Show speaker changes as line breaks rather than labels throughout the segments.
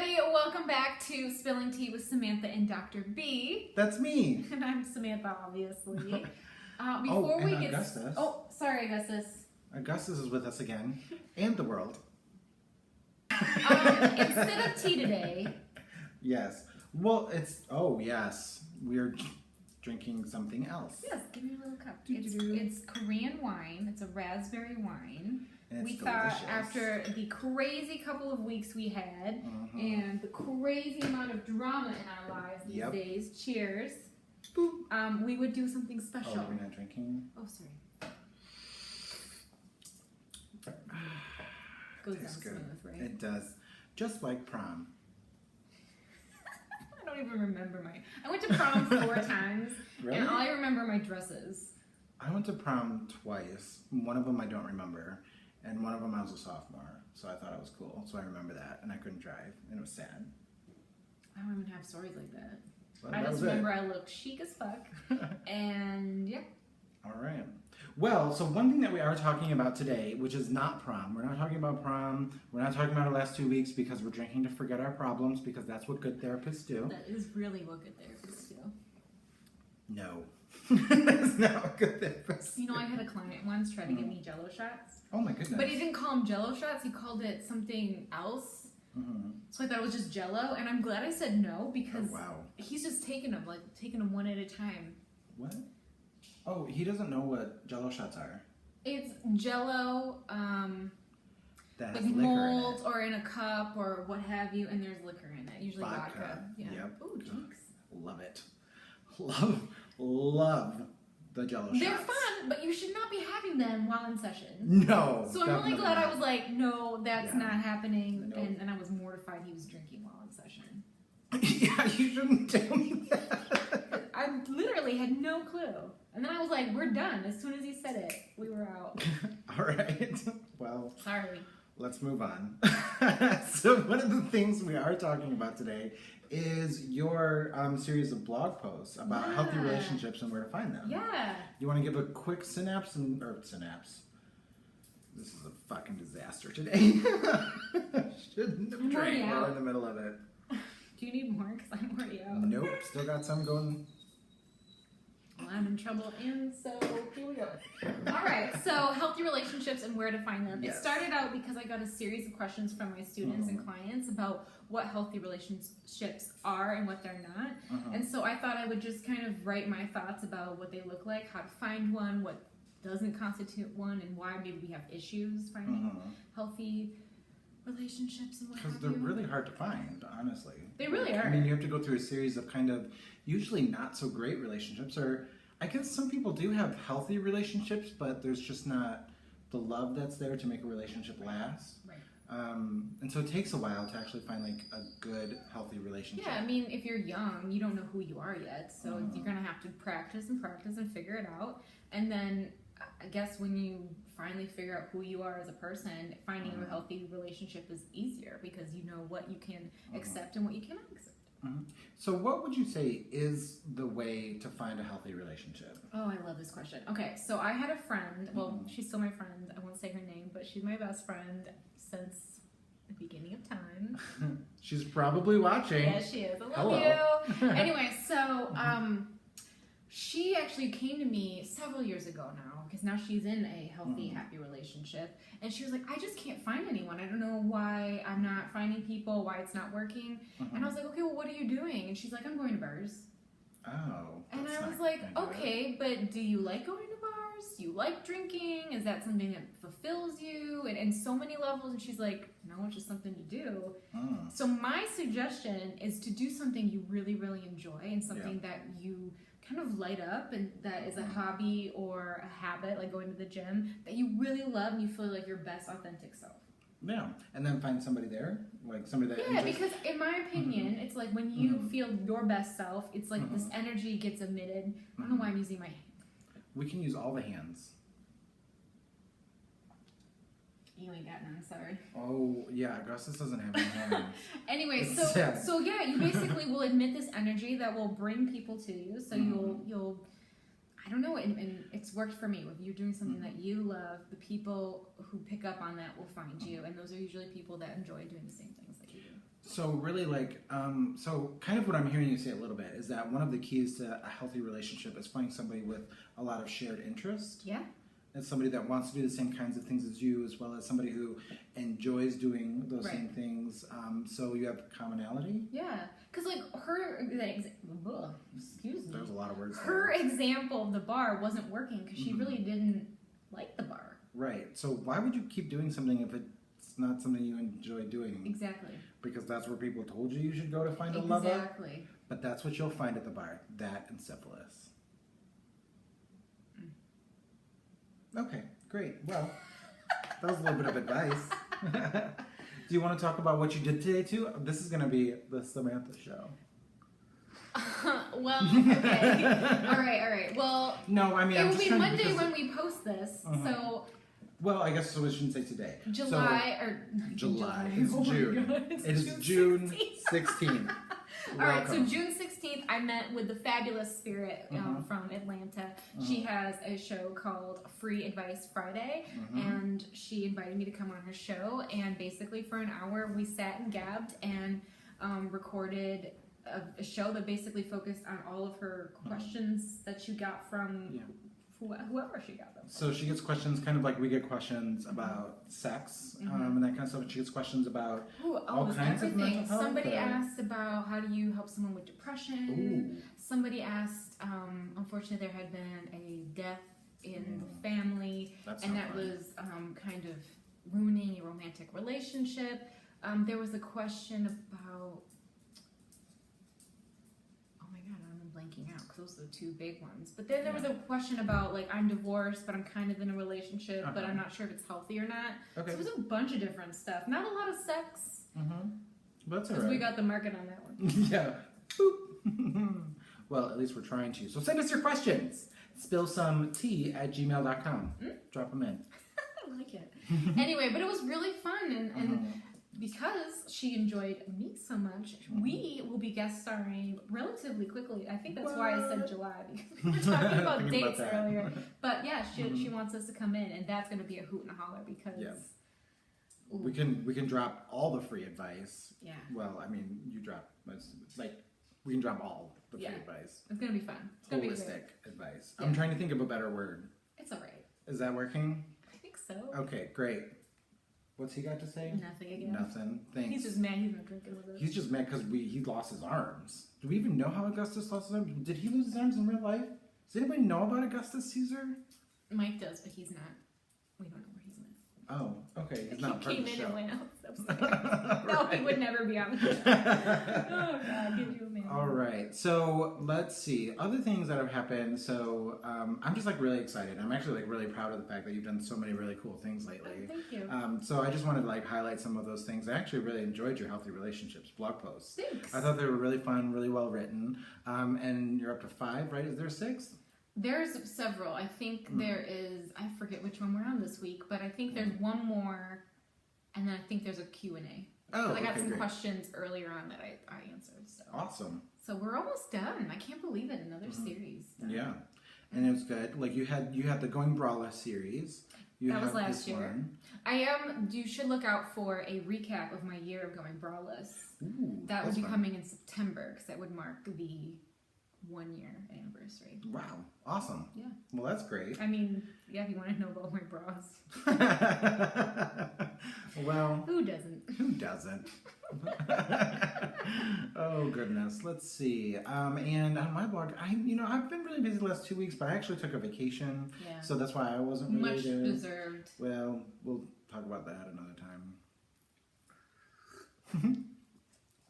everybody, welcome back to Spilling Tea with Samantha and Dr. B.
That's me.
And I'm Samantha, obviously.
Augustus.
Oh, sorry, Augustus.
Augustus is with us again, and the world.
Instead of tea today.
Yes. Well, yes. We're drinking something else.
Yes, give me a little cup. It's Korean wine. It's a raspberry wine.
And
we
it's
thought
delicious.
after the crazy couple of weeks we had and the crazy amount of drama in our lives these days, cheers, we would do something special.
Oh, we're not drinking?
Oh, sorry. Goes down smooth, right?
It does. Just like prom.
I don't even remember I went to prom 4 times,
Really?
and all I remember are my dresses.
I went to prom twice. One of them I don't remember. And one of them I was a sophomore, so I thought it was cool. So I remember that, and I couldn't drive, and it was sad.
I don't even have stories like that.
Well,
I just remember I looked chic as fuck, and yeah.
All right. Well, so one thing that we are talking about today, which is not prom. We're not talking about prom. We're not talking about our last 2 weeks because we're drinking to forget our problems because that's what good therapists do.
That is really what good therapists do.
No. That's not what good therapists do.
You know, I had a client once try to give me Jello shots.
Oh my goodness.
But he didn't call them Jello shots. He called it something else. So I thought it was just Jello, and I'm glad I said no because he's just taking them one at a time.
What? Oh, he doesn't know what Jello shots are.
It's Jello,
that has
like
liquor
mold
in it.
or in a cup or what have you, and there's liquor in it. Usually vodka. Yeah.
Yep.
Ooh, jinx.
Love it. Love the Jello shots.
They're fun, but you should not be having them while in session.
No.
So I'm really glad
not.
I was like, no, that's not happening.
Nope.
And I was mortified he was drinking while in session.
Yeah, you shouldn't tell me that.
I literally had no clue. And then I was like, we're done. As soon as he said it, we were out.
All right. Well,
sorry.
Let's move on. So one of the things we are talking about today is your series of blog posts about healthy relationships and where to find them.
Yeah.
You want to give a quick synapse? This is a fucking disaster today. Shouldn't have drank while in the middle of it.
Do you need more? Because I'm already out.
Nope. Still got some going.
Well, I'm in trouble, and so here we go. All right, so healthy relationships and where to find them. It started out because I got a series of questions from my students and clients about what healthy relationships are and what they're not. And so I thought I would just kind of write my thoughts about what they look like, how to find one, what doesn't constitute one, and why maybe we have issues finding healthy relationships and what have you.
Because they're really hard to find, honestly.
They really are.
I mean, you have to go through a series of kind of usually not so great relationships, or I guess some people do have healthy relationships, but there's just not the love that's there to make a relationship last.
Right.
And so it takes a while to actually find like a good, healthy relationship.
Yeah, I mean, if you're young, you don't know who you are yet, so you're going to have to practice and figure it out. And then I guess when you finally figure out who you are as a person, finding a healthy relationship is easier because you know what you can accept and what you cannot accept.
So what would you say is the way to find a healthy relationship?
Oh, I love this question. Okay, so I had a friend, well, she's still my friend, I won't say her name, but she's my best friend since the beginning of time.
She's probably watching.
Yeah, she is. I love you. Anyway, so she actually came to me several years ago now, because now she's in a healthy, happy relationship. And she was like, I just can't find anyone. I don't know why I'm not finding people, why it's not working. And I was like, okay, well, what are you doing? And she's like, I'm going to bars.
Oh.
And I was like, okay, but do you like going to bars? Do you like drinking? Is that something that fulfills you? And so many levels. And she's like, no, it's just something to do. So my suggestion is to do something you really, really enjoy and something that you kind of light up and that is a hobby or a habit, like going to the gym, that you really love and you feel like your best authentic self.
Yeah, and then find somebody there, like somebody that
enjoys. Because in my opinion, it's like when you feel your best self, it's like this energy gets emitted. I don't know why I'm using my hand.
We can use all the hands.
You ain't got none, sorry.
Oh, yeah, Augustus doesn't have any hands.
Anyway, so yeah, you basically will emit this energy that will bring people to you. So you'll I don't know, and it's worked for me. If you're doing something that you love, the people who pick up on that will find you, and those are usually people that enjoy doing the same things that you do.
So really so kind of what I'm hearing you say a little bit is that one of the keys to a healthy relationship is finding somebody with a lot of shared interest.
Yeah.
It's somebody that wants to do the same kinds of things as you, as well as somebody who enjoys doing those same things. So you have commonality.
Yeah, because like excuse me.
There's a lot of words.
Her example of the bar wasn't working because she really didn't like the bar.
Right. So why would you keep doing something if it's not something you enjoy doing?
Exactly.
Because that's where people told you should go to find a lover.
Exactly.
But that's what you'll find at the bar. That and syphilis. Okay, great. Well, that was a little bit of advice. Do you want to talk about what you did today too? This is going to be the Samantha show.
Well, okay. All right. Well,
no, I mean,
it will be Monday when we post this. So.
Well, I guess so. We shouldn't say today.
July.
It's June. It is June 16th.
All right, so June 16th, I met with the fabulous Spirit from Atlanta. She has a show called Free Advice Friday, and she invited me to come on her show. And basically, for an hour, we sat and gabbed and recorded a show that basically focused on all of her questions that she got from whoever she got them from.
So she gets questions kind of like we get questions about sex and that kind of stuff. She gets questions about all kinds of mental health.
Somebody asked about how do you help someone with depression. Ooh. Somebody asked, unfortunately there had been a death in the family, and that was kind of ruining a romantic relationship. There was a question about, blanking out because those are the two big ones. But then there was a question about like I'm divorced, but I'm kind of in a relationship, but I'm not sure if it's healthy or not. Okay. So there's a bunch of different stuff. Not a lot of sex.
That's all
right. Because we got the market on that one.
Yeah. Well, at least we're trying to. So send us your questions. SpillSomeT@gmail.com. Drop them in.
I like it. Anyway, but it was really fun and because she enjoyed me so much, we will be guest starring relatively quickly. I think that's why I said July, because we were talking about dates earlier. But yeah, she wants us to come in, and that's going to be a hoot and a holler because
we can drop all the free advice.
Yeah.
Well, I mean, you drop we can drop all the free advice.
It's going to be fun. It's going to be
holistic advice. Yeah. I'm trying to think of a better word.
It's all right.
Is that working?
I think so.
Okay, great. What's he got to say?
Nothing again.
Nothing. Thanks.
He's just mad he's not drinking with us.
He's just mad because he lost his arms. Do we even know how Augustus lost his arms? Did he lose his arms in real life? Does anybody know about Augustus Caesar?
Mike does, but he's not. We don't know where he's at.
Oh, okay. He's not part of the show.
He came in and went out. No, he would never be on the show. Oh, God. Give you a minute.
All right. So, let's see. Other things that have happened. So, I'm just, really excited. I'm actually, really proud of the fact that you've done so many really cool things lately.
Oh, thank you.
So, I just wanted to, highlight some of those things. I actually really enjoyed your Healthy Relationships blog posts.
Thanks.
I thought they were really fun, really well written. And you're up to 5, right? Is there 6?
There's several. I think there is, I forget which one we're on this week, but I think there's one more, and then I think there's a Q&A.
Oh,
I got some questions earlier on that I answered. So.
Awesome.
So we're almost done. I can't believe it. Another series. Done.
Yeah. And it was good. You had the Going Braless series.
That was last year. You should look out for a recap of my year of Going Braless.
Ooh,
that would be coming in September because that would mark the 1-year anniversary.
Wow. Awesome.
Yeah.
Well, that's great.
I mean, yeah, if you want to know about my bras.
Well.
Who doesn't?
Who doesn't? Oh, goodness. Let's see. And on my blog, I've been really busy the last 2 weeks, but I actually took a vacation.
Yeah.
So that's why I wasn't really
Much deserved.
Well, we'll talk about that another time.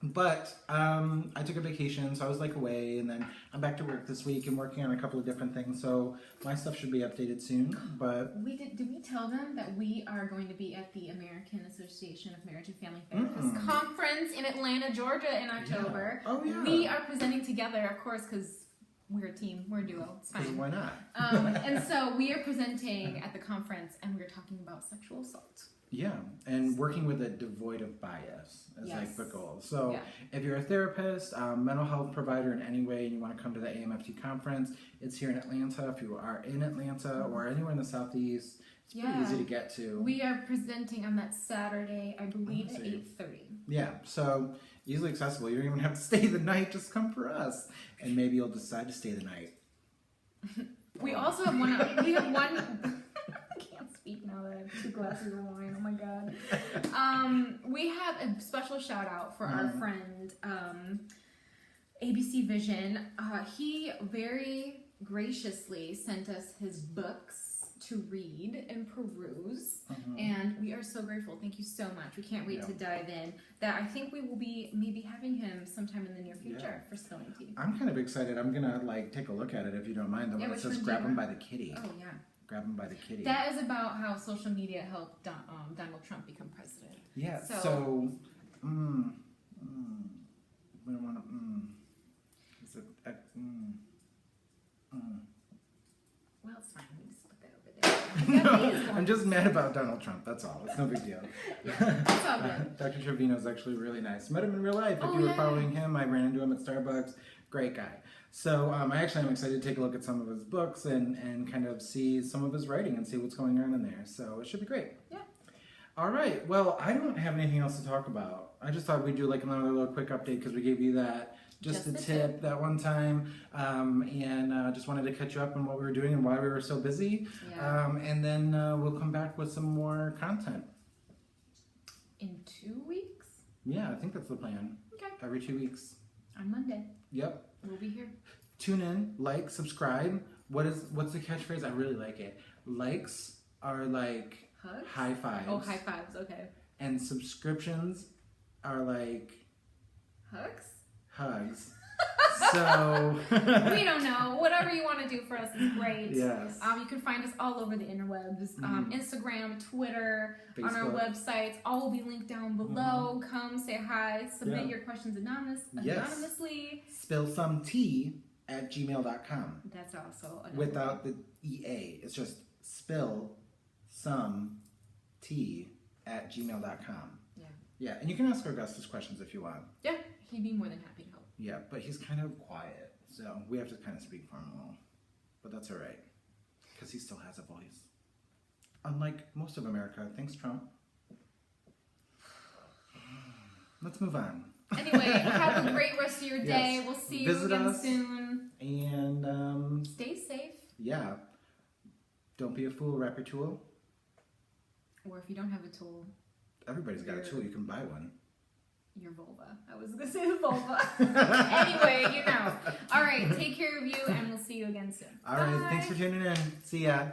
But I took a vacation, so I was away, and then I'm back to work this week and working on a couple of different things. So my stuff should be updated soon. But
did we tell them that we are going to be at the American Association of Marriage and Family Therapists Conference in Atlanta, Georgia, in October?
Yeah. Oh yeah.
We are presenting together, of course, because we're a team, we're a duo. It's fine.
Why not?
And so we are presenting at the conference, and we're talking about sexual assault.
Yeah, and working with it devoid of bias is the goal. So if you're a therapist, mental health provider in any way, and you want to come to the AMFT conference, it's here in Atlanta. If you are in Atlanta or anywhere in the Southeast, It's pretty easy to get to.
We are presenting on that Saturday, I believe, at 8:30.
Yeah, so easily accessible. You don't even have to stay the night. Just come for us, and maybe you'll decide to stay the night.
We also have one. We have one. I can't speak now that I have 2 glasses of wine. Oh my god. We have a special shout out for our friend ABC Vision. He very graciously sent us his books to read and peruse, and we are so grateful. Thank you so much. We can't wait to dive in. That I think we will be maybe having him sometime in the near future for SpillSomeT.
I'm kind of excited. I'm gonna take a look at it if you don't mind. The one that says "Grab him by the kitty."
Oh yeah.
Grab him by the kitty.
That is about how social media helped Donald Trump become president.
Yeah. So we don't want to. Is it?
Well, it's fine. We just put that over there.
No, I'm just mad about Donald Trump. That's all. It's no big deal.
It's all good.
Dr. Trevino is actually really nice. Met him in real life. If you were following him, I ran into him at Starbucks. Great guy. So I actually am excited to take a look at some of his books and kind of see some of his writing and see what's going on in there. So it should be great. Yeah. All right. Well, I don't have anything else to talk about. I just thought we'd do another little quick update because we gave you that. Just a tip that one time, and just wanted to catch you up on what we were doing and why we were so busy. Yeah. And then we'll come back with some more content.
In 2 weeks?
Yeah, I think that's the plan.
Okay.
Every 2 weeks.
On Monday.
Yep.
We'll be here.
Tune in, like, subscribe. What's the catchphrase? I really like it. Likes are like
hugs?
High fives.
Oh, high fives, okay.
And subscriptions are like
hugs?
Hugs. So
we don't know. Whatever you want to do for us is great.
Yes.
You can find us all over the interwebs. Instagram, Twitter, Facebook. On our websites. All will be linked down below. Come say hi. Submit your questions anonymously.
SpillSomeT at gmail.com.
That's also
without the EA. It's just SpillSomeT at gmail.com. Yeah. Yeah, and you can ask Augustus questions if you want.
Yeah, he'd be more than happy to help.
Yeah, but he's kind of quiet, so we have to kind of speak for him a little. But that's all right, because he still has a voice. Unlike most of America. Thanks, Trump. Let's move on.
Anyway, have a great rest of your day. Yes. We'll see you again soon.
And
stay safe.
Yeah. Don't be a fool. Wrap your tool.
Or if you don't have a tool.
Everybody's got a tool. You can buy one.
Your vulva. I was going to say the vulva. Anyway, you know. All right. Take care of you, and we'll see you again soon.
All right. Thanks for tuning in. See ya.